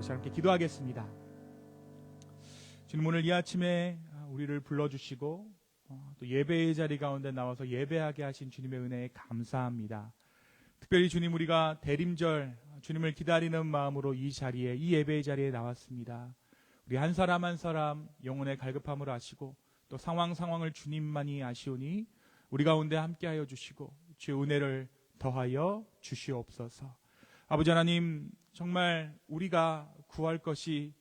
같이 함께 기도하겠습니다. 주님, 오늘 이 아침에 우리를 불러주시고 또 예배의 자리 가운데 나와서 예배하게 하신 주님의 은혜에 감사합니다. 특별히 주님, 우리가 대림절 주님을 기다리는 마음으로 이 자리에, 이 예배의 자리에 나왔습니다. 우리 한 사람 한 사람 영혼의 갈급함을 아시고 또 상황을 주님만이 아시오니 우리 가운데 함께하여 주시고 주의 은혜를 더하여 주시옵소서. 아버지 하나님, 정말 우리가 구할 것이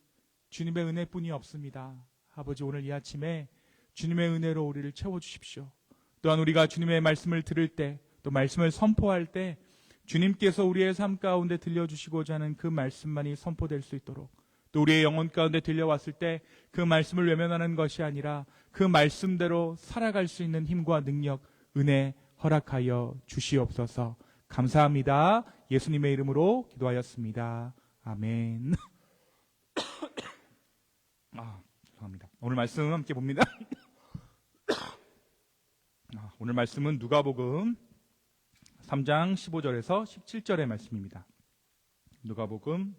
주님의 은혜뿐이 없습니다. 아버지, 오늘 이 아침에 주님의 은혜로 우리를 채워주십시오. 또한 우리가 주님의 말씀을 들을 때, 또 말씀을 선포할 때 주님께서 우리의 삶 가운데 들려주시고자 하는 그 말씀만이 선포될 수 있도록, 또 우리의 영혼 가운데 들려왔을 때 그 말씀을 외면하는 것이 아니라 그 말씀대로 살아갈 수 있는 힘과 능력, 은혜 허락하여 주시옵소서. 감사합니다. 예수님의 이름으로 기도하였습니다. 아멘. 죄송합니다. 오늘 말씀 함께 봅니다. 오늘 말씀은 누가복음 3장 15절에서 17절의 말씀입니다. 누가복음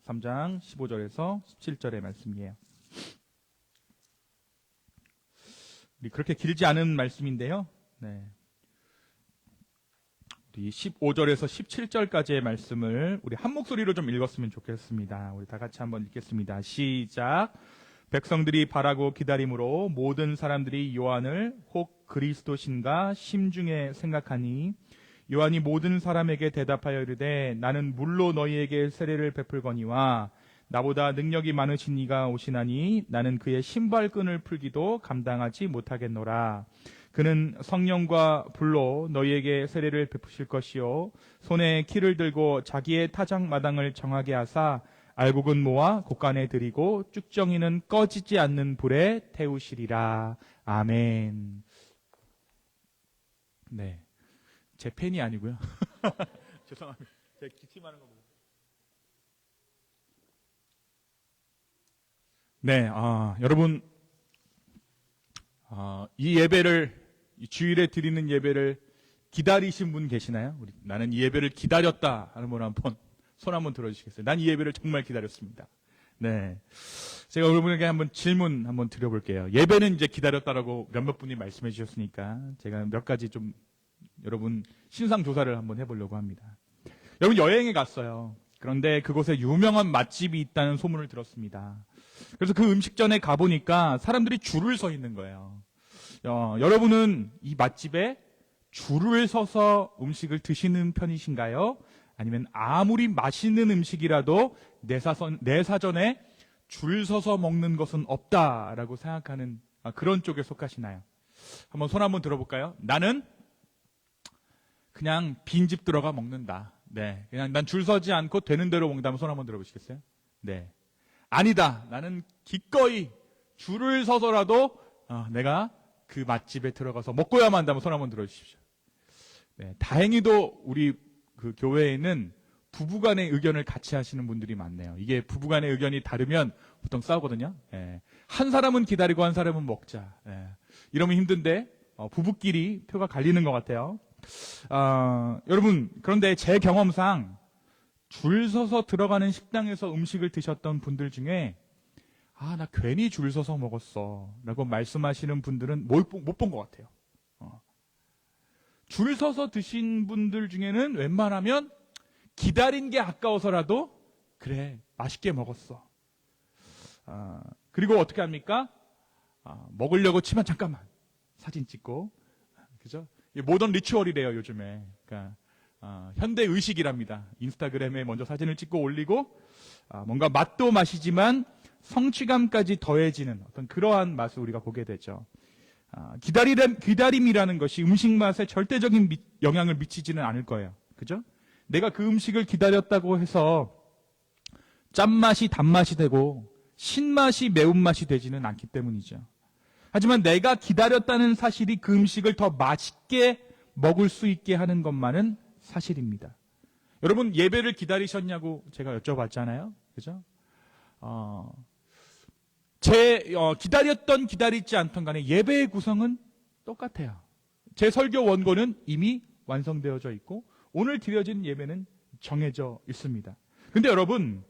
3장 15절에서 17절의 말씀이에요. 그렇게 길지 않은 말씀인데요. 우리 15절에서 17절까지의 말씀을 우리 한 목소리로 좀 읽었으면 좋겠습니다. 우리 다 같이 한번 읽겠습니다. 시작. 백성들이 바라고 기다림으로 모든 사람들이 요한을 혹 그리스도신가 심중에 생각하니 요한이 모든 사람에게 대답하여 이르되 나는 물로 너희에게 세례를 베풀거니와 나보다 능력이 많으신 이가 오시나니 나는 그의 신발끈을 풀기도 감당하지 못하겠노라. 그는 성령과 불로 너희에게 세례를 베푸실 것이요 손에 키를 들고 자기의 타작마당을 정하게 하사 알곡은 모아 곳간에 들이고 쭉정이는 꺼지지 않는 불에 태우시리라. 아멘. 네, 제 펜이 아니고요. 죄송합니다. 제가 기침하는 거 보고. 네, 여러분, 이 예배를, 이 주일에 드리는 예배를 기다리신 분 계시나요? 나는 이 예배를 기다렸다 하는 분 한번 손 한번 들어주시겠어요? 난 이 예배를 정말 기다렸습니다. 네, 제가 여러분에게 한번 질문 한번 드려볼게요. 예배는 이제 기다렸다라고 몇몇 분이 말씀해 주셨으니까 제가 몇 가지 좀 여러분 신상 조사를 한번 해보려고 합니다. 여러분, 여행에 갔어요. 그런데 그곳에 유명한 맛집이 있다는 소문을 들었습니다. 그래서 그 음식점에 가보니까 사람들이 줄을 서 있는 거예요. 여러분은 이 맛집에 줄을 서서 음식을 드시는 편이신가요? 아니면 아무리 맛있는 음식이라도 내 사전에 줄 서서 먹는 것은 없다라고 생각하는 그런 쪽에 속하시나요? 한번 손 한번 들어볼까요? 나는 그냥 빈집 들어가 먹는다. 네, 그냥 난 줄 서지 않고 되는 대로 먹는다면 손 한번 들어보시겠어요? 네. 아니다. 나는 기꺼이 줄을 서서라도 내가 그 맛집에 들어가서 먹고야만 한다면 손 한번 들어주십시오. 네, 다행히도 우리 그 교회에는 부부간의 의견을 같이 하시는 분들이 많네요. 이게 부부간의 의견이 다르면 보통 싸우거든요. 네. 한 사람은 기다리고 한 사람은 먹자. 네. 이러면 힘든데 부부끼리 표가 갈리는 것 같아요. 여러분, 그런데 제 경험상 줄 서서 들어가는 식당에서 음식을 드셨던 분들 중에 나 괜히 줄 서서 먹었어 라고 말씀하시는 분들은 못 본 것 같아요. 줄 서서 드신 분들 중에는 웬만하면 기다린 게 아까워서라도 그래, 맛있게 먹었어. 그리고 어떻게 합니까? 먹으려고 치면 잠깐만 사진 찍고, 그죠? 모던 리추얼이래요, 요즘에. 그러니까 현대 의식이랍니다. 인스타그램에 먼저 사진을 찍고 올리고 뭔가 맛도 맛이지만 성취감까지 더해지는 어떤 그러한 맛을 우리가 보게 되죠. 기다림이라는 것이 음식 맛에 절대적인 영향을 미치지는 않을 거예요. 그죠? 내가 그 음식을 기다렸다고 해서 짠맛이 단맛이 되고 신맛이 매운맛이 되지는 않기 때문이죠. 하지만 내가 기다렸다는 사실이 그 음식을 더 맛있게 먹을 수 있게 하는 것만은 사실입니다. 여러분, 예배를 기다리셨냐고 제가 여쭤봤잖아요. 그죠? 기다렸던 기다리지 않던 간에 예배의 구성은 똑같아요. 제 설교 원고는 이미 완성되어져 있고 오늘 드려진 예배는 정해져 있습니다. 근데 여러분,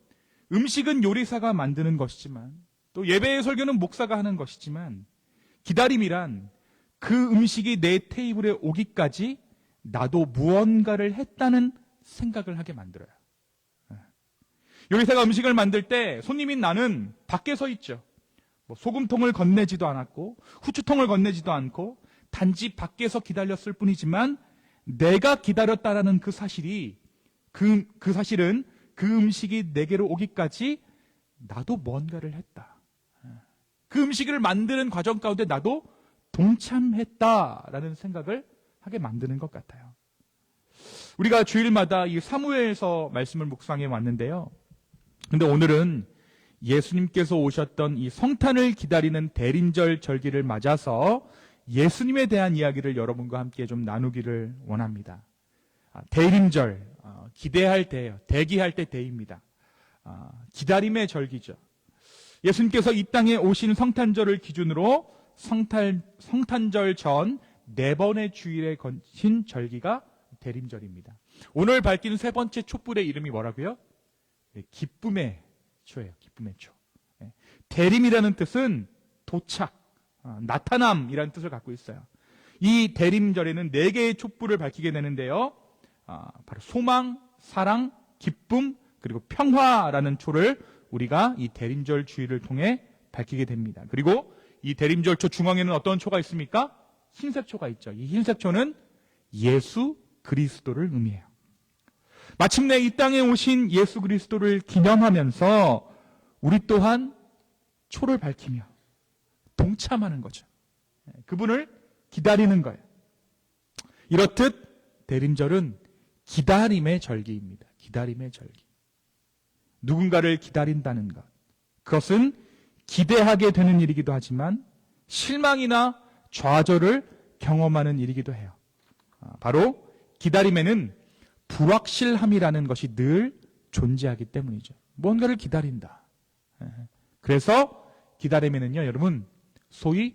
음식은 요리사가 만드는 것이지만 또 예배의 설교는 목사가 하는 것이지만 기다림이란 그 음식이 내 테이블에 오기까지 나도 무언가를 했다는 생각을 하게 만들어요. 요리사가 음식을 만들 때 손님인 나는 밖에 서 있죠. 소금통을 건네지도 않았고 후추통을 건네지도 않고 단지 밖에서 기다렸을 뿐이지만 내가 기다렸다라는 그 사실이 그 사실은 그 음식이 내게로 오기까지 나도 뭔가를 했다. 그 음식을 만드는 과정 가운데 나도 동참했다라는 생각을 하게 만드는 것 같아요. 우리가 주일마다 이 사무엘서 말씀을 묵상해 왔는데요. 근데 오늘은 예수님께서 오셨던 이 성탄을 기다리는 대림절 절기를 맞아서 예수님에 대한 이야기를 여러분과 함께 좀 나누기를 원합니다. 대림절, 기대할 때예요. 대기할 때 대입니다. 기다림의 절기죠. 예수님께서 이 땅에 오신 성탄절을 기준으로 성탄절 전 4번의 주일에 거친 절기가 대림절입니다. 오늘 밝힌 3번째 촛불의 이름이 뭐라고요? 기쁨의 초예요. 기쁨의 초. 대림이라는 뜻은 도착, 나타남이라는 뜻을 갖고 있어요. 이 대림절에는 4개의 촛불을 밝히게 되는데요. 바로 소망, 사랑, 기쁨, 그리고 평화라는 초를 우리가 이 대림절 주일을 통해 밝히게 됩니다. 그리고 이 대림절 초 중앙에는 어떤 초가 있습니까? 흰색 초가 있죠. 이 흰색 초는 예수 그리스도를 의미해요. 마침내 이 땅에 오신 예수 그리스도를 기념하면서 우리 또한 초를 밝히며 동참하는 거죠. 그분을 기다리는 거예요. 이렇듯 대림절은 기다림의 절기입니다. 기다림의 절기. 누군가를 기다린다는 것. 그것은 기대하게 되는 일이기도 하지만 실망이나 좌절을 경험하는 일이기도 해요. 바로 기다림에는 불확실함이라는 것이 늘 존재하기 때문이죠. 뭔가를 기다린다. 그래서 기다림에는요, 여러분, 소위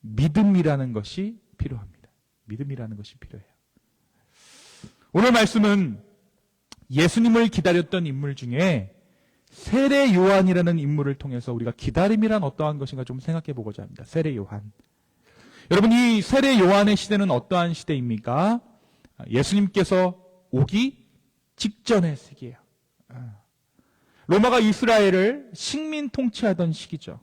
믿음이라는 것이 필요합니다. 믿음이라는 것이 필요해요. 오늘 말씀은 예수님을 기다렸던 인물 중에 세례 요한이라는 인물을 통해서 우리가 기다림이란 어떠한 것인가 좀 생각해 보고자 합니다. 세례 요한. 여러분, 이 세례 요한의 시대는 어떠한 시대입니까? 예수님께서 오기 직전의 시기예요. 로마가 이스라엘을 식민 통치하던 시기죠.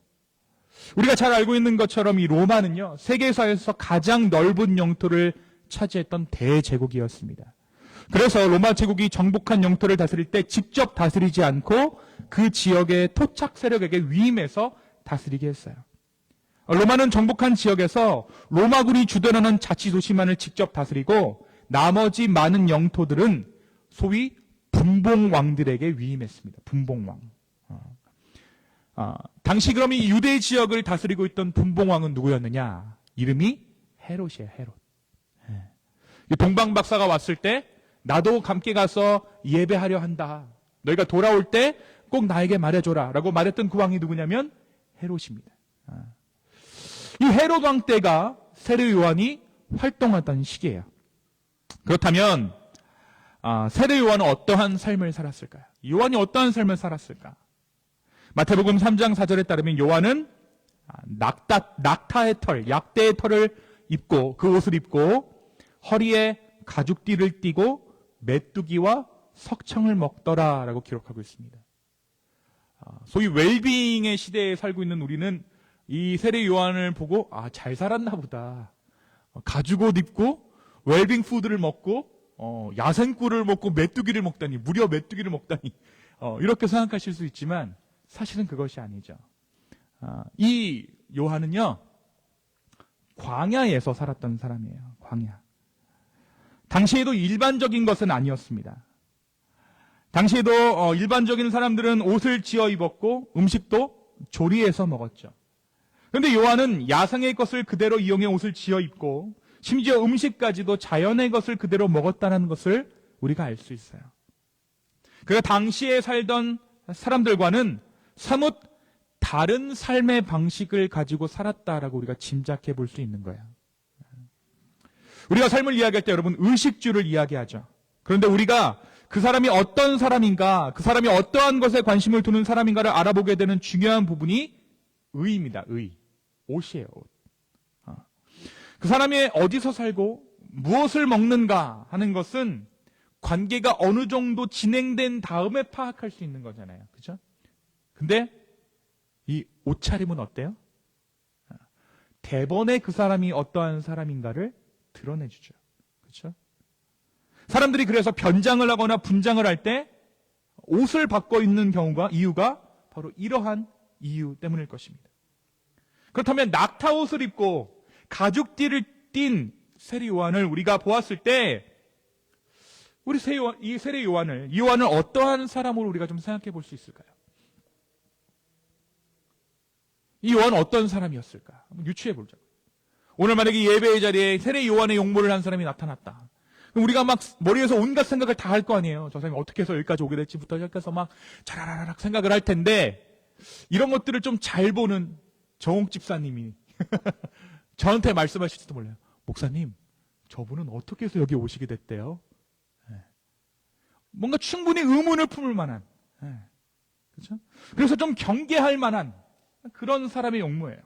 우리가 잘 알고 있는 것처럼 이 로마는요, 세계사에서 가장 넓은 영토를 차지했던 대제국이었습니다. 그래서 로마 제국이 정복한 영토를 다스릴 때 직접 다스리지 않고 그 지역의 토착 세력에게 위임해서 다스리게 했어요. 로마는 정복한 지역에서 로마군이 주도하는 자치도시만을 직접 다스리고 나머지 많은 영토들은 소위 분봉왕들에게 위임했습니다. 분봉왕. 당시 그럼 이 유대 지역을 다스리고 있던 분봉왕은 누구였느냐? 이름이 헤롯이에요. 헤롯. 동방박사가 왔을 때 나도 함께 가서 예배하려 한다. 너희가 돌아올 때 꼭 나에게 말해줘라 라고 말했던 그 왕이 누구냐면 헤롯입니다. 이 헤롯 왕 때가 세례 요한이 활동하던 시기예요. 그렇다면 세례 요한은 어떠한 삶을 살았을까요? 요한이 어떠한 삶을 살았을까? 마태복음 3장 4절에 따르면 요한은 낙타의 털, 약대의 털을 입고 그 옷을 입고 허리에 가죽띠를 띠고 메뚜기와 석청을 먹더라라고 기록하고 있습니다. 소위 웰빙의 시대에 살고 있는 우리는 이 세례 요한을 보고 잘 살았나 보다. 가죽옷 입고 웰빙 푸드를 먹고 야생꿀을 먹고 메뚜기를 먹다니, 무려 메뚜기를 먹다니, 이렇게 생각하실 수 있지만 사실은 그것이 아니죠. 이 요한은요, 광야에서 살았던 사람이에요. 광야. 당시에도 일반적인 것은 아니었습니다. 당시에도 일반적인 사람들은 옷을 지어 입었고 음식도 조리해서 먹었죠. 그런데 요한은 야생의 것을 그대로 이용해 옷을 지어 입고 심지어 음식까지도 자연의 것을 그대로 먹었다는 것을 우리가 알 수 있어요. 그가 당시에 살던 사람들과는 사뭇 다른 삶의 방식을 가지고 살았다라고 우리가 짐작해 볼 수 있는 거예요. 우리가 삶을 이야기할 때 여러분 의식주를 이야기하죠. 그런데 우리가 그 사람이 어떤 사람인가, 그 사람이 어떠한 것에 관심을 두는 사람인가를 알아보게 되는 중요한 부분이 의입니다. 의. 옷이에요. 옷. 그 사람이 어디서 살고 무엇을 먹는가 하는 것은 관계가 어느 정도 진행된 다음에 파악할 수 있는 거잖아요. 그죠? 근데 이 옷차림은 어때요? 대번에 그 사람이 어떠한 사람인가를 드러내주죠. 그렇죠? 사람들이 그래서 변장을 하거나 분장을 할 때 옷을 바꿔 입는 이유가 바로 이러한 이유 때문일 것입니다. 그렇다면 낙타 옷을 입고 가죽띠를 띤 세례 요한을 우리가 보았을 때 이 세례 요한을 어떠한 사람으로 우리가 좀 생각해 볼 수 있을까요? 이 요한은 어떤 사람이었을까? 한번 유추해 보자고. 오늘 만약에 예배의 자리에 세례 요한의 용모를 한 사람이 나타났다. 그럼 우리가 막 머리에서 온갖 생각을 다 할 거 아니에요. 저 사람이 어떻게 해서 여기까지 오게 될지부터 시작해서 막 자라라락 생각을 할 텐데 이런 것들을 좀 잘 보는 정옥 집사님이 저한테 말씀하실지도 몰라요. 목사님, 저분은 어떻게 해서 여기 오시게 됐대요? 뭔가 충분히 의문을 품을 만한, 그렇죠? 그래서 좀 경계할 만한 그런 사람의 용모예요.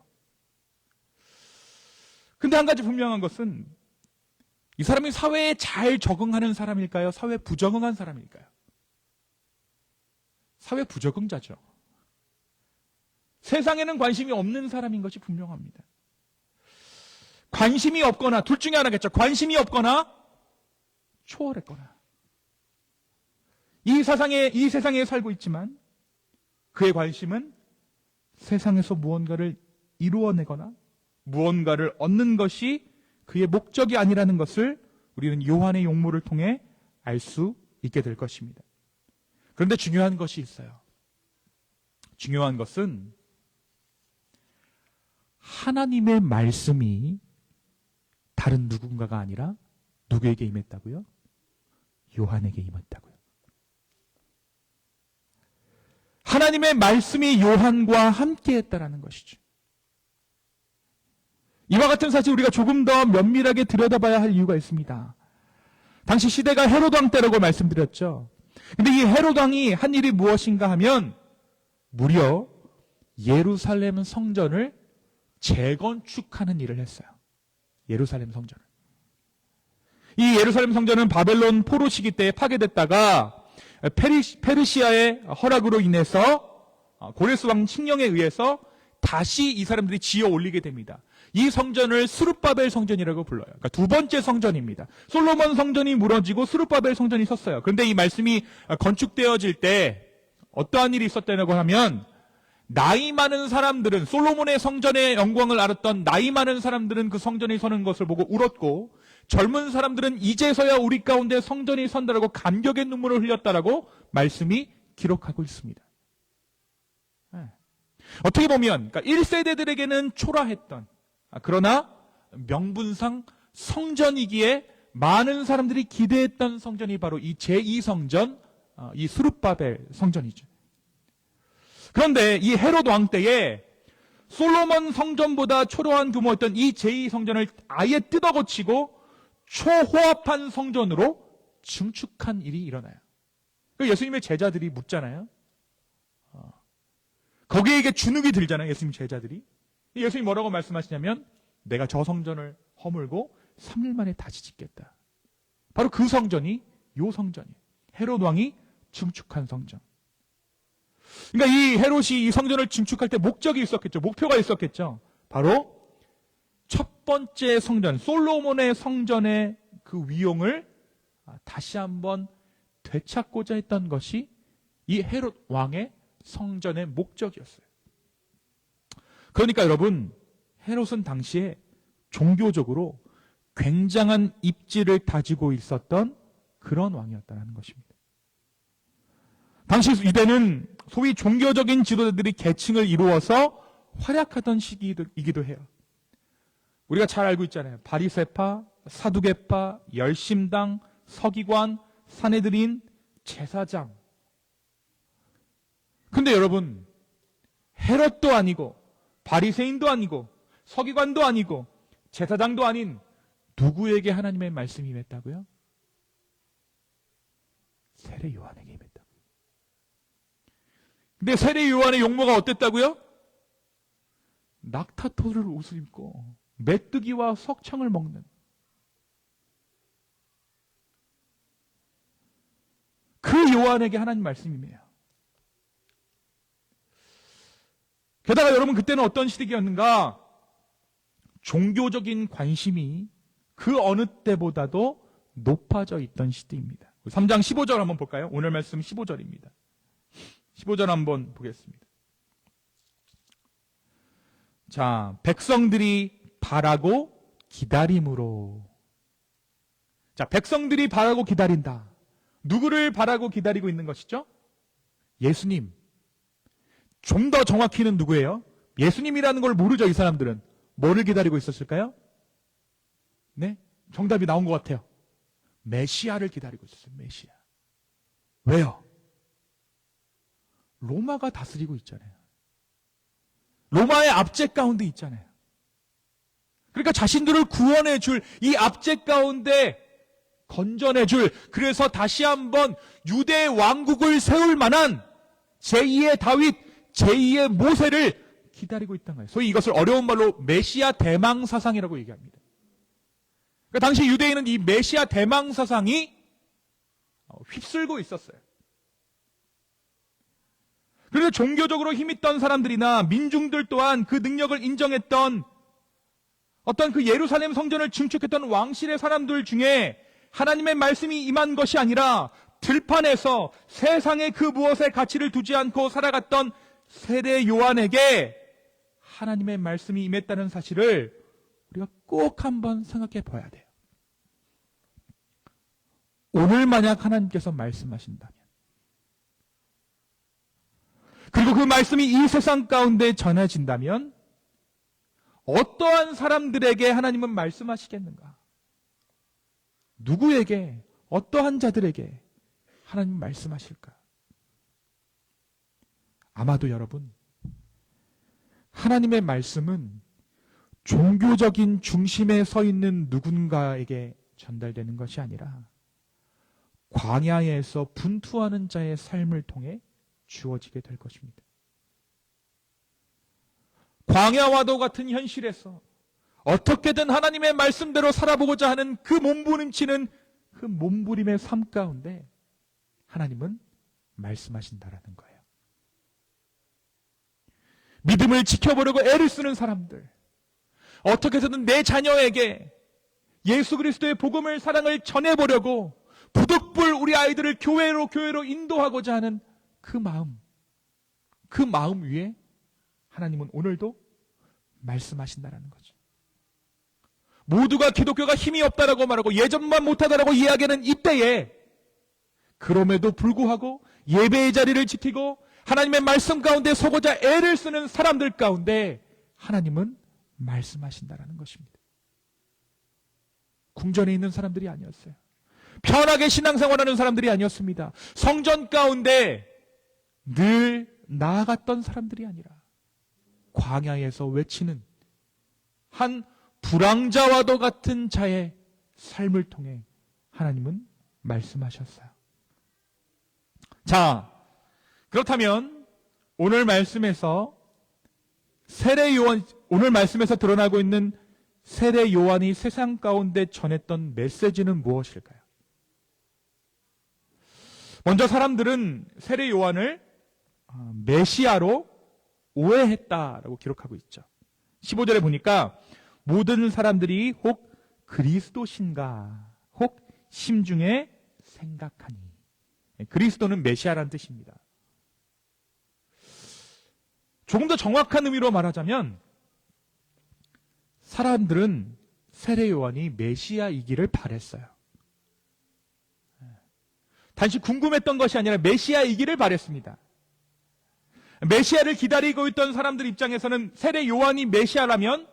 근데 한 가지 분명한 것은 이 사람이 사회에 잘 적응하는 사람일까요? 사회 부적응한 사람일까요? 사회 부적응자죠. 세상에는 관심이 없는 사람인 것이 분명합니다. 관심이 없거나 둘 중에 하나겠죠. 관심이 없거나 초월했거나. 이 세상에 살고 있지만 그의 관심은 세상에서 무언가를 이루어내거나 무언가를 얻는 것이 그의 목적이 아니라는 것을 우리는 요한의 용모를 통해 알 수 있게 될 것입니다. 그런데 중요한 것이 있어요. 중요한 것은 하나님의 말씀이 다른 누군가가 아니라 누구에게 임했다고요? 요한에게 임했다고요. 하나님의 말씀이 요한과 함께 했다라는 것이죠. 이와 같은 사실 우리가 조금 더 면밀하게 들여다봐야 할 이유가 있습니다. 당시 시대가 헤롯 왕 때라고 말씀드렸죠. 근데 이 헤롯 왕이 한 일이 무엇인가 하면 무려 예루살렘 성전을 재건축하는 일을 했어요. 예루살렘 성전을. 이 예루살렘 성전은 바벨론 포로 시기 때 파괴됐다가 페르시아의 허락으로 인해서 고레스 왕 칙령에 의해서 다시 이 사람들이 지어 올리게 됩니다. 이 성전을 스룹바벨 성전이라고 불러요. 그러니까 두 번째 성전입니다. 솔로몬 성전이 무너지고 스룹바벨 성전이 섰어요. 그런데 이 말씀이 건축되어질 때 어떠한 일이 있었다고 하면 나이 많은 사람들은 솔로몬의 성전의 영광을 알았던 나이 많은 사람들은 그 성전이 서는 것을 보고 울었고 젊은 사람들은 이제서야 우리 가운데 성전이 선다라고 감격의 눈물을 흘렸다라고 말씀이 기록하고 있습니다. 어떻게 보면 그러니까 1세대들에게는 초라했던 그러나 명분상 성전이기에 많은 사람들이 기대했던 성전이 바로 이 제2성전, 이 스룹바벨 성전이죠. 그런데 이 헤롯 왕 때에 솔로몬 성전보다 초라한 규모였던 이 제2성전을 아예 뜯어고치고 초호합한 성전으로 증축한 일이 일어나요. 예수님의 제자들이 묻잖아요. 거기에 이게 주눅이 들잖아요. 예수님 제자들이. 예수님이 뭐라고 말씀하시냐면 내가 저 성전을 허물고 3일 만에 다시 짓겠다. 바로 그 성전이 요 성전이에요. 헤롯 왕이 증축한 성전. 그러니까 이 헤롯이 이 성전을 증축할 때 목적이 있었겠죠. 목표가 있었겠죠. 바로 첫 번째 성전, 솔로몬의 성전의 그 위용을 다시 한번 되찾고자 했던 것이 이 헤롯 왕의 성전의 목적이었어요. 그러니까 여러분, 헤롯은 당시에 종교적으로 굉장한 입지를 다지고 있었던 그런 왕이었다는 것입니다. 당시 이때는 소위 종교적인 지도자들이 계층을 이루어서 활약하던 시기이기도 해요. 우리가 잘 알고 있잖아요. 바리새파, 사두개파, 열심당, 서기관, 산헤드린, 제사장. 근데 여러분, 헤롯도 아니고 바리새인도 아니고 서기관도 아니고 제사장도 아닌 누구에게 하나님의 말씀이 임했다고요? 세례 요한에게 임했다. 근데 세례 요한의 용모가 어땠다고요? 낙타털을 옷을 입고 메뚜기와 석청을 먹는 그 요한에게 하나님 말씀이에요. 게다가 여러분 그때는 어떤 시대였는가? 종교적인 관심이 그 어느 때보다도 높아져 있던 시대입니다. 3장 15절 한번 볼까요? 오늘 말씀 15절입니다. 15절 한번 보겠습니다. 자, 백성들이 바라고 기다림으로. 자, 백성들이 바라고 기다린다. 누구를 바라고 기다리고 있는 것이죠? 예수님. 좀 더 정확히는 누구예요? 예수님이라는 걸 모르죠, 이 사람들은. 뭐를 기다리고 있었을까요? 네? 정답이 나온 것 같아요. 메시아를 기다리고 있었어요, 메시아. 왜요? 로마가 다스리고 있잖아요. 로마의 압제 가운데 있잖아요. 그러니까 자신들을 구원해 줄, 이 압제 가운데 건져내 줄, 그래서 다시 한번 유대 왕국을 세울 만한 제2의 다윗, 제2의 모세를 기다리고 있다는 거예요. 소위 이것을 어려운 말로 메시아 대망 사상이라고 얘기합니다. 그러니까 당시 유대인은 이 메시아 대망 사상이 휩쓸고 있었어요. 그래서 종교적으로 힘있던 사람들이나 민중들 또한 그 능력을 인정했던 어떤 그 예루살렘 성전을 증축했던 왕실의 사람들 중에 하나님의 말씀이 임한 것이 아니라 들판에서 세상의 그 무엇에 가치를 두지 않고 살아갔던 세례 요한에게 하나님의 말씀이 임했다는 사실을 우리가 꼭 한번 생각해 봐야 돼요. 오늘 만약 하나님께서 말씀하신다면, 그리고 그 말씀이 이 세상 가운데 전해진다면 어떠한 사람들에게 하나님은 말씀하시겠는가? 누구에게, 어떠한 자들에게 하나님 말씀하실까? 아마도 여러분, 하나님의 말씀은 종교적인 중심에 서 있는 누군가에게 전달되는 것이 아니라 광야에서 분투하는 자의 삶을 통해 주어지게 될 것입니다. 광야와도 같은 현실에서 어떻게든 하나님의 말씀대로 살아보고자 하는 그 몸부림치는 그 몸부림의 삶 가운데 하나님은 말씀하신다라는 거예요. 믿음을 지켜보려고 애를 쓰는 사람들, 어떻게 해서든 내 자녀에게 예수 그리스도의 복음을, 사랑을 전해보려고 부득불 우리 아이들을 교회로 인도하고자 하는 그 마음 위에 하나님은 오늘도 말씀하신다라는 거죠. 모두가 기독교가 힘이 없다라고 말하고 예전만 못하다라고 이야기하는 이때에 그럼에도 불구하고 예배의 자리를 지키고 하나님의 말씀 가운데 서고자 애를 쓰는 사람들 가운데 하나님은 말씀하신다라는 것입니다. 궁전에 있는 사람들이 아니었어요. 편하게 신앙생활하는 사람들이 아니었습니다. 성전 가운데 늘 나아갔던 사람들이 아니라 광야에서 외치는 한 불황자와도 같은 자의 삶을 통해 하나님은 말씀하셨어요. 자, 그렇다면 오늘 말씀에서 오늘 말씀에서 드러나고 있는 세례 요한이 세상 가운데 전했던 메시지는 무엇일까요? 먼저 사람들은 세례 요한을 메시아로 오해했다라고 기록하고 있죠. 15절에 보니까 모든 사람들이 혹 그리스도신가 혹 심중에 생각하니. 그리스도는 메시아라는 뜻입니다. 조금 더 정확한 의미로 말하자면 사람들은 세례 요한이 메시아이기를 바랬어요. 단지 궁금했던 것이 아니라 메시아이기를 바랬습니다. 메시아를 기다리고 있던 사람들 입장에서는 세례 요한이 메시아라면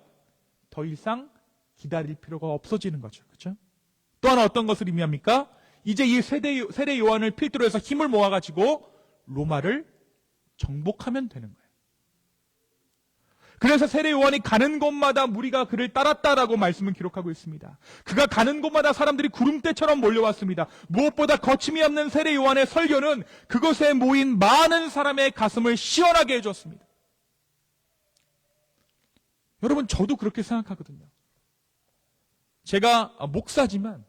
더 이상 기다릴 필요가 없어지는 거죠. 그렇죠? 또 하나 어떤 것을 의미합니까? 이제 이 세례 요한을 필두로 해서 힘을 모아가지고 로마를 정복하면 되는 거예요. 그래서 세례 요한이 가는 곳마다 무리가 그를 따랐다라고 말씀은 기록하고 있습니다. 그가 가는 곳마다 사람들이 구름대처럼 몰려왔습니다. 무엇보다 거침이 없는 세례 요한의 설교는 그곳에 모인 많은 사람의 가슴을 시원하게 해줬습니다. 여러분, 저도 그렇게 생각하거든요. 제가 목사지만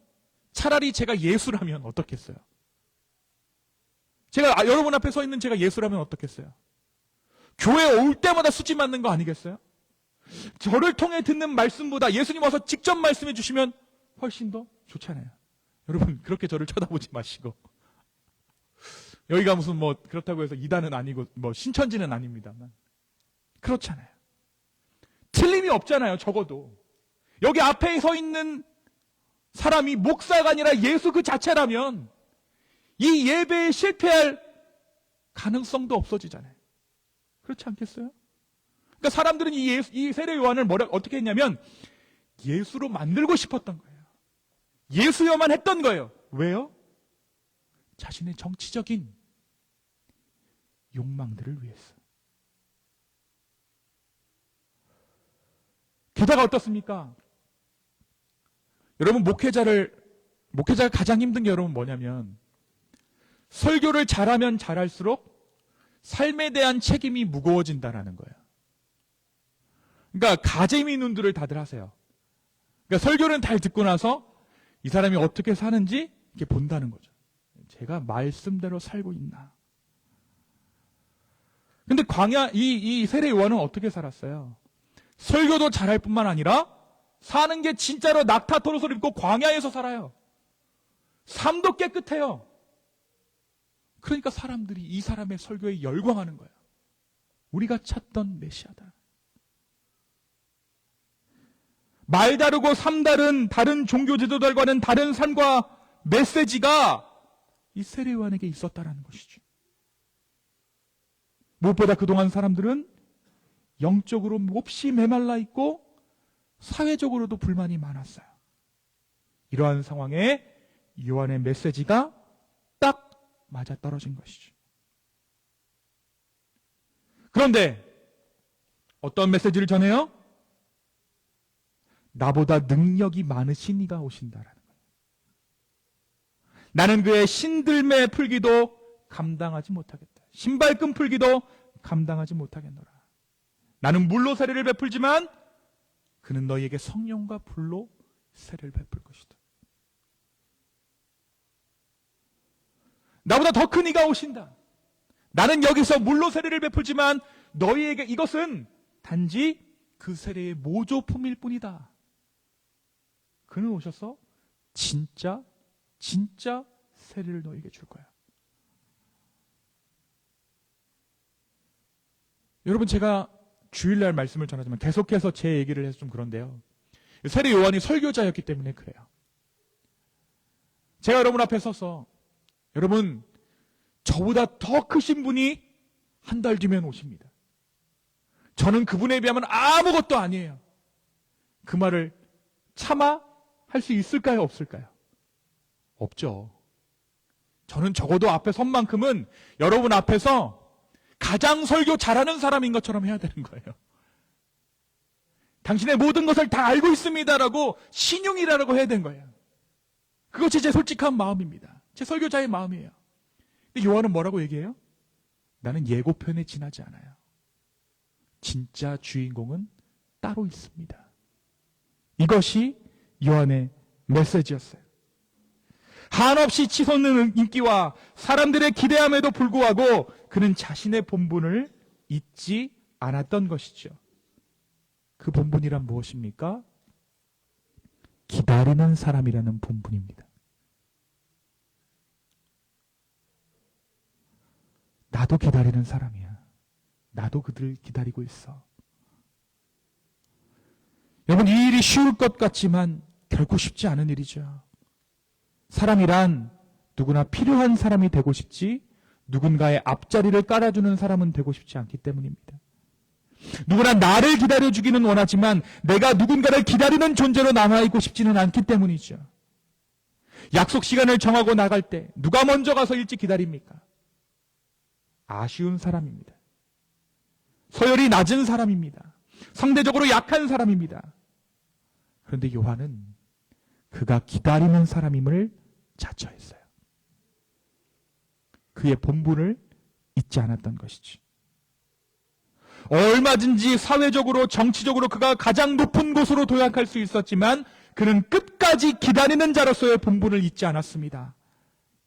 차라리 제가 예수라면 어떻겠어요? 제가 여러분 앞에 서 있는 제가 예수라면 어떻겠어요? 교회 올 때마다 수지 맞는 거 아니겠어요? 저를 통해 듣는 말씀보다 예수님 와서 직접 말씀해 주시면 훨씬 더 좋잖아요. 여러분, 그렇게 저를 쳐다보지 마시고. 여기가 무슨 그렇다고 해서 이단은 아니고 신천지는 아닙니다만 그렇잖아요. 틀림이 없잖아요. 적어도 여기 앞에 서 있는 사람이 목사가 아니라 예수 그 자체라면 이 예배에 실패할 가능성도 없어지잖아요. 그렇지 않겠어요? 그러니까 사람들은 이 세례 요한을 어떻게 했냐면 예수로 만들고 싶었던 거예요. 예수여만 했던 거예요. 왜요? 자신의 정치적인 욕망들을 위해서. 게다가 어떻습니까? 여러분, 목회자가 가장 힘든 게 여러분 뭐냐면 설교를 잘하면 잘할수록 삶에 대한 책임이 무거워진다라는 거예요. 그러니까 가재미 눈들을 다들 하세요. 그러니까 설교는 잘 듣고 나서 이 사람이 어떻게 사는지 이렇게 본다는 거죠. 제가 말씀대로 살고 있나. 근데 이 세례 요한은 어떻게 살았어요? 설교도 잘할 뿐만 아니라 사는 게 진짜로 낙타 토롯을 입고 광야에서 살아요. 삶도 깨끗해요. 그러니까 사람들이 이 사람의 설교에 열광하는 거예요. 우리가 찾던 메시아다. 말 다르고 삶 다른 종교 지도자들과는 다른 삶과 메시지가 이 세례 요한에게 있었다라는 것이죠. 무엇보다 그동안 사람들은 영적으로 몹시 메말라 있고 사회적으로도 불만이 많았어요. 이러한 상황에 요한의 메시지가 딱 맞아떨어진 것이죠. 그런데 어떤 메시지를 전해요? 나보다 능력이 많으신 이가 오신다라는 거예요. 나는 그의 신들매 풀기도 감당하지 못하겠다. 신발끈 풀기도 감당하지 못하겠노라. 나는 물로 세례를 베풀지만 그는 너희에게 성령과 불로 세례를 베풀 것이다. 나보다 더 큰 이가 오신다. 나는 여기서 물로 세례를 베풀지만 너희에게 이것은 단지 그 세례의 모조품일 뿐이다. 그는 오셔서 진짜 세례를 너희에게 줄 거야. 여러분, 제가 주일날 말씀을 전하지만 계속해서 제 얘기를 해서 좀 그런데요. 세례 요한이 설교자였기 때문에 그래요. 제가 여러분 앞에 서서 여러분, 저보다 더 크신 분이 한 달 뒤면 오십니다. 저는 그분에 비하면 아무것도 아니에요. 그 말을 차마 할 수 있을까요? 없을까요? 없죠. 저는 적어도 앞에 선 만큼은 여러분 앞에서 가장 설교 잘하는 사람인 것처럼 해야 되는 거예요. 당신의 모든 것을 다 알고 있습니다라고 신용이라고 해야 되는 거예요. 그것이 제 솔직한 마음입니다. 제 설교자의 마음이에요. 근데 요한은 뭐라고 얘기해요? 나는 예고편에 지나지 않아요. 진짜 주인공은 따로 있습니다. 이것이 요한의 메시지였어요. 한없이 치솟는 인기와 사람들의 기대함에도 불구하고 그는 자신의 본분을 잊지 않았던 것이죠. 그 본분이란 무엇입니까? 기다리는 사람이라는 본분입니다. 나도 기다리는 사람이야. 나도 그들을 기다리고 있어. 여러분, 이 일이 쉬울 것 같지만 결코 쉽지 않은 일이죠. 사람이란 누구나 필요한 사람이 되고 싶지 누군가의 앞자리를 깔아주는 사람은 되고 싶지 않기 때문입니다. 누구나 나를 기다려주기는 원하지만 내가 누군가를 기다리는 존재로 남아있고 싶지는 않기 때문이죠. 약속 시간을 정하고 나갈 때 누가 먼저 가서 일찍 기다립니까? 아쉬운 사람입니다. 서열이 낮은 사람입니다. 상대적으로 약한 사람입니다. 그런데 요한은 그가 기다리는 사람임을 자처했어요. 그의 본분을 잊지 않았던 것이지. 얼마든지 사회적으로 정치적으로 그가 가장 높은 곳으로 도약할 수 있었지만 그는 끝까지 기다리는 자로서의 본분을 잊지 않았습니다.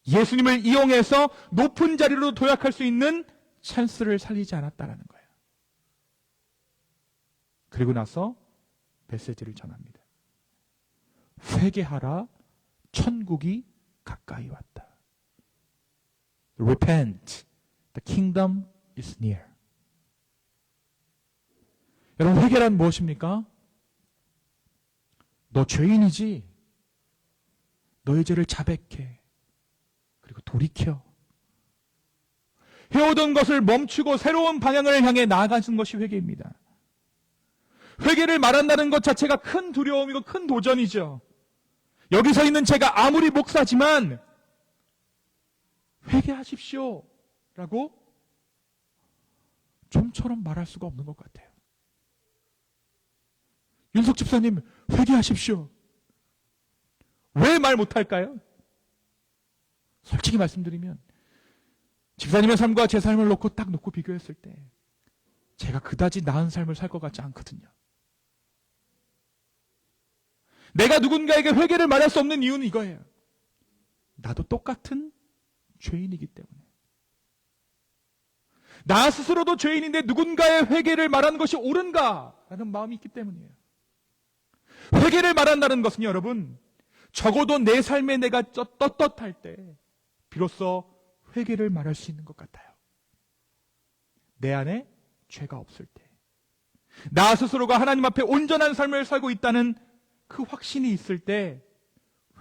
예수님을 이용해서 높은 자리로 도약할 수 있는 찬스를 살리지 않았다는 거예요. 그리고 나서 메시지를 전합니다. 회개하라, 천국이 가까이 왔다. Repent, the kingdom is near. 여러분, 회개란 무엇입니까? 너 죄인이지? 너의 죄를 자백해. 그리고 돌이켜. 해오던 것을 멈추고 새로운 방향을 향해 나아가는 것이 회개입니다. 회개를 말한다는 것 자체가 큰 두려움이고 큰 도전이죠. 여기 서 있는 제가 아무리 목사지만 회개하십시오 라고 좀처럼 말할 수가 없는 것 같아요. 윤석 집사님, 회개하십시오. 왜 말 못할까요? 솔직히 말씀드리면 집사님의 삶과 제 삶을 딱 놓고 비교했을 때 제가 그다지 나은 삶을 살 것 같지 않거든요. 내가 누군가에게 회개를 말할 수 없는 이유는 이거예요. 나도 똑같은 죄인이기 때문에. 나 스스로도 죄인인데 누군가의 회개를 말하는 것이 옳은가라는 마음이 있기 때문이에요. 회개를 말한다는 것은 여러분, 적어도 내 삶에 내가 떳떳할 때 비로소 회개를 말할 수 있는 것 같아요. 내 안에 죄가 없을 때, 나 스스로가 하나님 앞에 온전한 삶을 살고 있다는 그 확신이 있을 때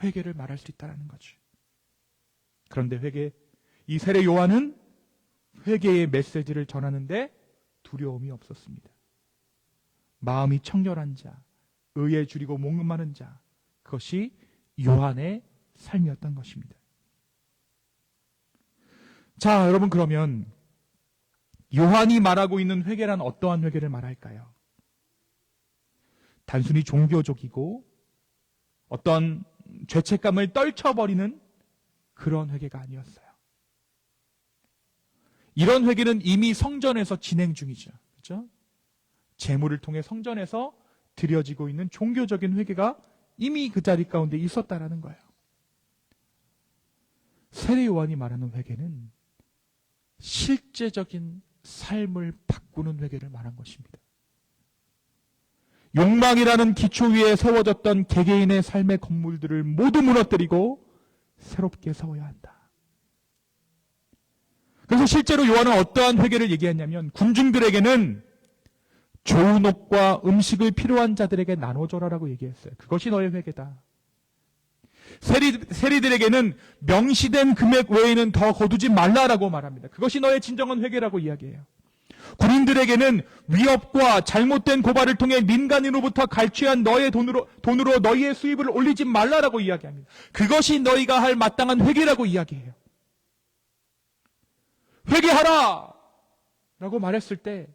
회개를 말할 수 있다는 거죠. 그런데 이 세례 요한은 회개의 메시지를 전하는데 두려움이 없었습니다. 마음이 청결한 자, 의에 줄이고 목금 마른 자, 그것이 요한의 삶이었던 것입니다. 자, 여러분, 그러면 요한이 말하고 있는 회개란 어떠한 회개를 말할까요? 단순히 종교적이고 어떤 죄책감을 떨쳐버리는 그런 회개가 아니었어요. 이런 회개는 이미 성전에서 진행 중이죠. 그렇죠? 제물을 통해 성전에서 드려지고 있는 종교적인 회개가 이미 그 자리 가운데 있었다라는 거예요. 세례 요한이 말하는 회개는 실제적인 삶을 바꾸는 회개를 말한 것입니다. 욕망이라는 기초 위에 세워졌던 개개인의 삶의 건물들을 모두 무너뜨리고 새롭게 세워야 한다. 그래서 실제로 요한은 어떠한 회개를 얘기했냐면 군중들에게는 좋은 옷과 음식을 필요한 자들에게 나눠줘라라고 얘기했어요. 그것이 너의 회개다. 세리들에게는 명시된 금액 외에는 더 거두지 말라라고 말합니다. 그것이 너의 진정한 회개라고 이야기해요. 군인들에게는 위협과 잘못된 고발을 통해 민간인으로부터 갈취한 너의 돈으로 너희의 수입을 올리지 말라라고 이야기합니다. 그것이 너희가 할 마땅한 회개라고 이야기해요. 회개하라! 라고 말했을 때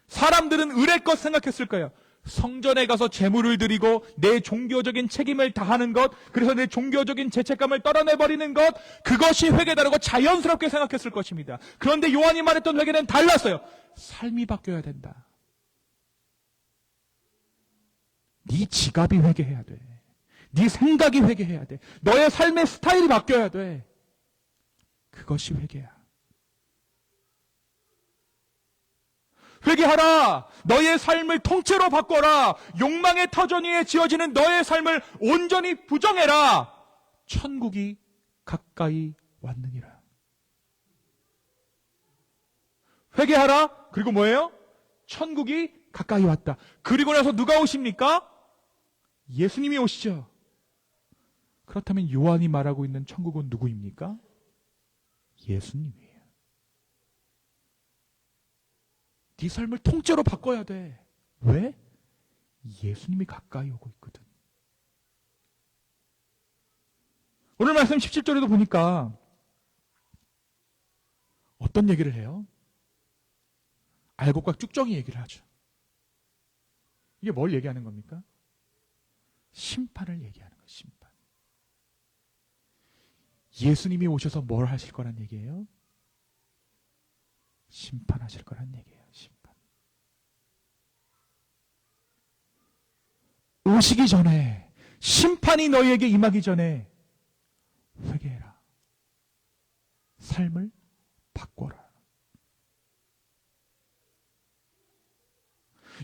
사람들은 의례껏 생각했을 거예요. 성전에 가서 제물을 드리고 내 종교적인 책임을 다하는 것, 그래서 내 종교적인 죄책감을 떨어내버리는 것, 그것이 회개다라고 자연스럽게 생각했을 것입니다. 그런데 요한이 말했던 회개는 달랐어요. 삶이 바뀌어야 된다. 네 지갑이 회개해야 돼. 네 생각이 회개해야 돼. 너의 삶의 스타일이 바뀌어야 돼. 그것이 회개야. 회개하라. 너의 삶을 통째로 바꿔라. 욕망의 터전 위에 지어지는 너의 삶을 온전히 부정해라. 천국이 가까이 왔느니라. 회개하라. 그리고 뭐예요? 천국이 가까이 왔다. 그리고 나서 누가 오십니까? 예수님이 오시죠. 그렇다면 요한이 말하고 있는 천국은 누구입니까? 예수님이에요. 네 삶을 통째로 바꿔야 돼. 왜? 예수님이 가까이 오고 있거든. 오늘 말씀 17절에도 보니까 어떤 얘기를 해요? 알곡과 쭉정이 얘기를 하죠. 이게 뭘 얘기하는 겁니까? 심판을 얘기하는 거예요. 심판. 예수님이 오셔서 뭘 하실 거란 얘기예요? 심판하실 거란 얘기예요. 심판. 오시기 전에, 심판이 너희에게 임하기 전에 회개해라. 삶을 바꿔라.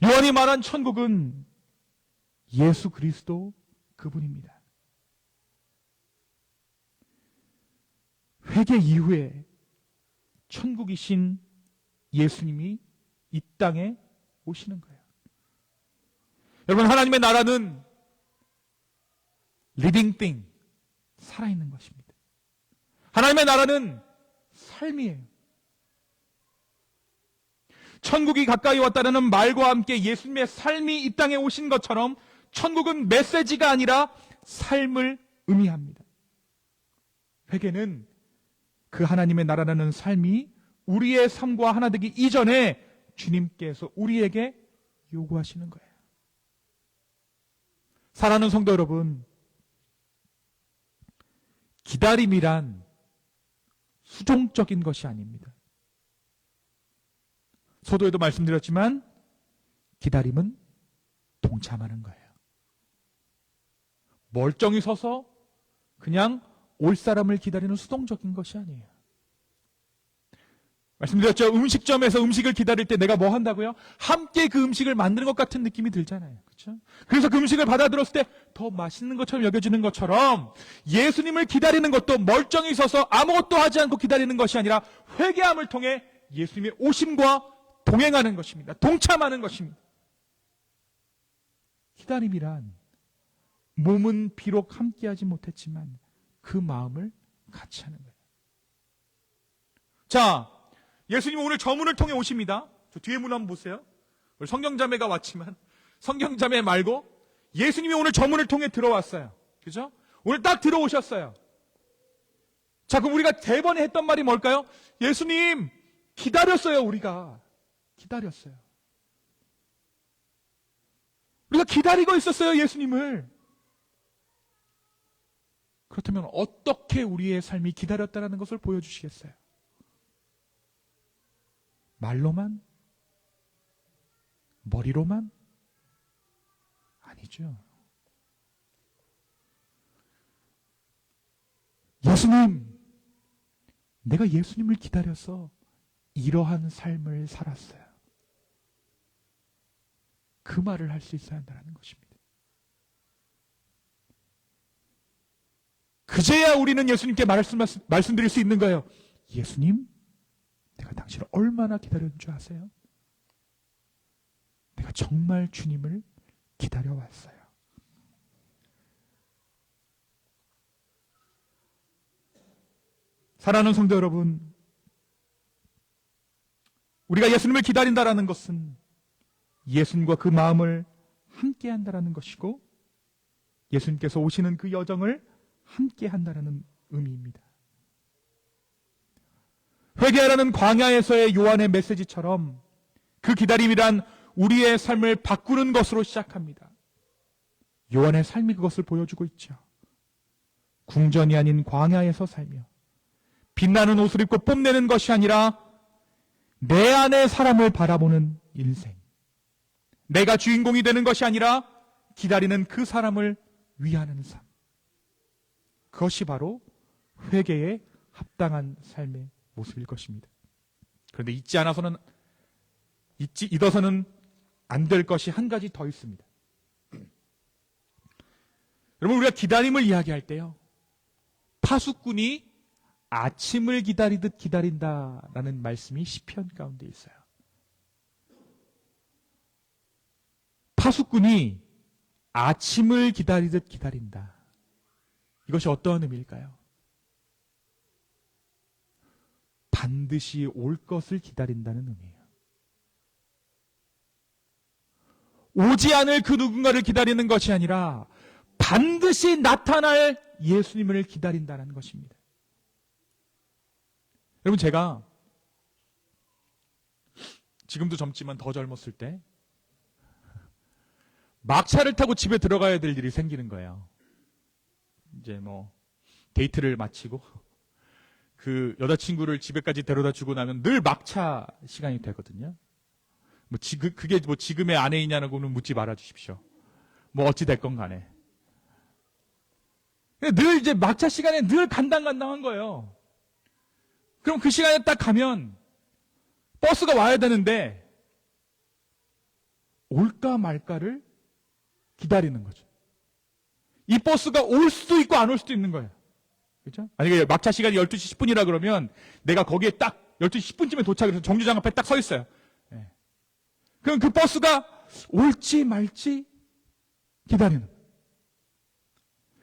요한이 말한 천국은 예수 그리스도 그분입니다. 회개 이후에 천국이신 예수님이 이 땅에 오시는 거예요. 여러분, 하나님의 나라는 living thing, 살아있는 것입니다. 하나님의 나라는 삶이에요. 천국이 가까이 왔다는 말과 함께 예수님의 삶이 이 땅에 오신 것처럼 천국은 메시지가 아니라 삶을 의미합니다. 회개는 그 하나님의 나라라는 삶이 우리의 삶과 하나 되기 이전에 주님께서 우리에게 요구하시는 거예요. 사랑하는 성도 여러분, 기다림이란 수종적인 것이 아닙니다. 서두에도 말씀드렸지만 기다림은 동참하는 거예요. 멀쩡히 서서 그냥 올 사람을 기다리는 수동적인 것이 아니에요. 말씀드렸죠. 음식점에서 음식을 기다릴 때 내가 뭐 한다고요? 함께 그 음식을 만드는 것 같은 느낌이 들잖아요. 그렇죠? 그래서 그 음식을 받아들었을 때 더 맛있는 것처럼 여겨지는 것처럼 예수님을 기다리는 것도 멀쩡히 서서 아무것도 하지 않고 기다리는 것이 아니라 회개함을 통해 예수님의 오심과 동행하는 것입니다. 동참하는 것입니다. 기다림이란 몸은 비록 함께하지 못했지만 그 마음을 같이 하는 거예요. 자, 예수님은 오늘 저 문을 통해 오십니다. 저 뒤에 문 한번 보세요. 우리 성경자매가 왔지만 성경자매 말고 예수님이 오늘 저 문을 통해 들어왔어요. 그죠? 오늘 딱 들어오셨어요. 자, 그럼 우리가 대번에 했던 말이 뭘까요? 예수님 기다렸어요. 우리가 기다렸어요. 우리가 기다리고 있었어요. 예수님을. 그렇다면 어떻게 우리의 삶이 기다렸다는 것을 보여주시겠어요? 말로만? 머리로만? 아니죠. 예수님, 내가 예수님을 기다려서 이러한 삶을 살았어요. 그 말을 할 수 있어야 한다는 것입니다. 그제야 우리는 예수님께 말씀드릴 수 있는 거예요. 예수님, 내가 당신을 얼마나 기다렸는 줄 아세요? 내가 정말 주님을 기다려왔어요. 사랑하는 성도 여러분, 우리가 예수님을 기다린다라는 것은 예수님과 그 마음을 함께 한다라는 것이고 예수님께서 오시는 그 여정을 함께 한다라는 의미입니다. 회개하라는 광야에서의 요한의 메시지처럼 그 기다림이란 우리의 삶을 바꾸는 것으로 시작합니다. 요한의 삶이 그것을 보여주고 있죠. 궁전이 아닌 광야에서 살며 빛나는 옷을 입고 뽐내는 것이 아니라 내 안의 사람을 바라보는 인생. 내가 주인공이 되는 것이 아니라 기다리는 그 사람을 위하는 삶. 그것이 바로 회개에 합당한 삶의 모습일 것입니다. 그런데 잊어서는 안 될 것이 한 가지 더 있습니다. 여러분, 우리가 기다림을 이야기할 때요, 파수꾼이 아침을 기다리듯 기다린다라는 말씀이 시편 가운데 있어요. 파수꾼이 아침을 기다리듯 기다린다. 이것이 어떠한 의미일까요? 반드시 올 것을 기다린다는 의미예요. 오지 않을 그 누군가를 기다리는 것이 아니라 반드시 나타날 예수님을 기다린다는 것입니다. 여러분, 제가 지금도 젊지만 더 젊었을 때 막차를 타고 집에 들어가야 될 일이 생기는 거예요. 이제 뭐 데이트를 마치고 그 여자친구를 집에까지 데려다 주고 나면 늘 막차 시간이 되거든요. 뭐 그게 뭐 지금의 아내이냐고는 묻지 말아 주십시오. 뭐 어찌 됐건 간에. 늘 이제 막차 시간에 늘 간당간당한 거예요. 그럼 그 시간에 딱 가면 버스가 와야 되는데 올까 말까를 기다리는 거죠. 이 버스가 올 수도 있고 안 올 수도 있는 거예요. 그렇죠? 아니, 막차 시간이 12시 10분이라 그러면 내가 거기에 딱 12시 10분쯤에 도착해서 정류장 앞에 딱 서 있어요. 네. 그럼 그 버스가 올지 말지 기다리는 거예요.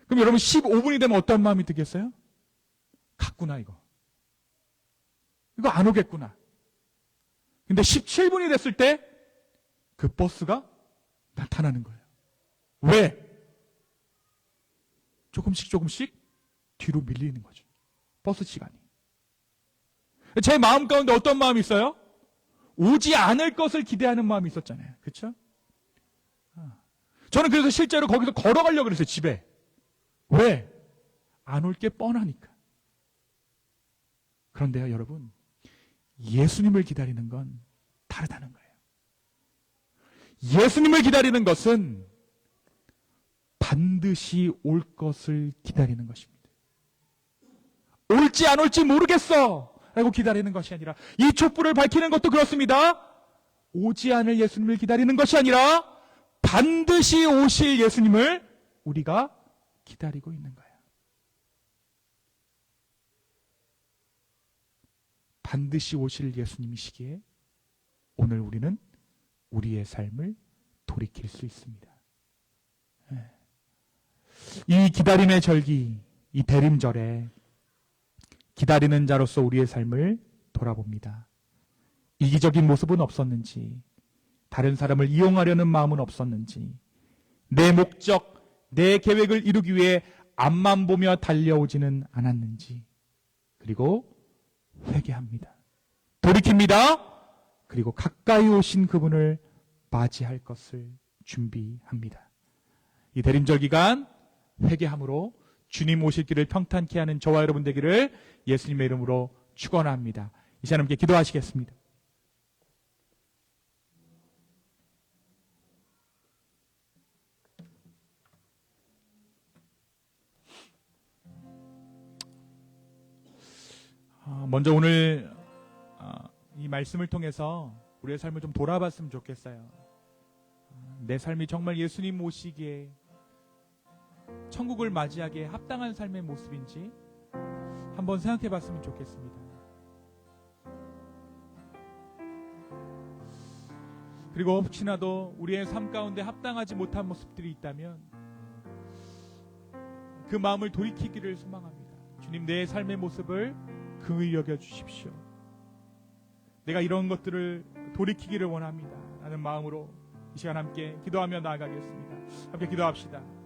그럼 여러분 15분이 되면 어떤 마음이 들겠어요? 갔구나 이거 안 오겠구나. 근데 17분이 됐을 때 그 버스가 나타나는 거예요. 왜? 조금씩 뒤로 밀리는 거죠. 버스 시간이. 제 마음 가운데 어떤 마음이 있어요? 오지 않을 것을 기대하는 마음이 있었잖아요. 그렇죠? 저는 그래서 실제로 거기서 걸어가려고 그랬어요. 집에. 왜? 안 올 게 뻔하니까. 그런데요, 여러분, 예수님을 기다리는 건 다르다는 거예요. 예수님을 기다리는 것은 반드시 올 것을 기다리는 것입니다. 올지 안 올지 모르겠어 라고 기다리는 것이 아니라, 이 촛불을 밝히는 것도 그렇습니다. 오지 않을 예수님을 기다리는 것이 아니라 반드시 오실 예수님을 우리가 기다리고 있는 거예요. 반드시 오실 예수님이시기에 오늘 우리는 우리의 삶을 돌이킬 수 있습니다. 이 기다림의 절기, 이 대림절에 기다리는 자로서 우리의 삶을 돌아봅니다. 이기적인 모습은 없었는지, 다른 사람을 이용하려는 마음은 없었는지, 내 목적, 내 계획을 이루기 위해 앞만 보며 달려오지는 않았는지, 그리고 회개합니다. 돌이킵니다. 그리고 가까이 오신 그분을 맞이할 것을 준비합니다. 이 대림절 기간 회개함으로 주님 오실 길을 평탄케 하는 저와 여러분 되기를 예수님의 이름으로 축원합니다. 이 시간 함께 기도하시겠습니다. 먼저 오늘 이 말씀을 통해서 우리의 삶을 좀 돌아봤으면 좋겠어요. 내 삶이 정말 예수님 오시기에 천국을 맞이하기에 합당한 삶의 모습인지 한번 생각해 봤으면 좋겠습니다. 그리고 혹시나도 우리의 삶 가운데 합당하지 못한 모습들이 있다면 그 마음을 돌이키기를 소망합니다. 주님, 내 삶의 모습을 긍휼히 여겨 주십시오. 내가 이런 것들을 돌이키기를 원합니다 라는 마음으로 이 시간 함께 기도하며 나아가겠습니다. 함께 기도합시다.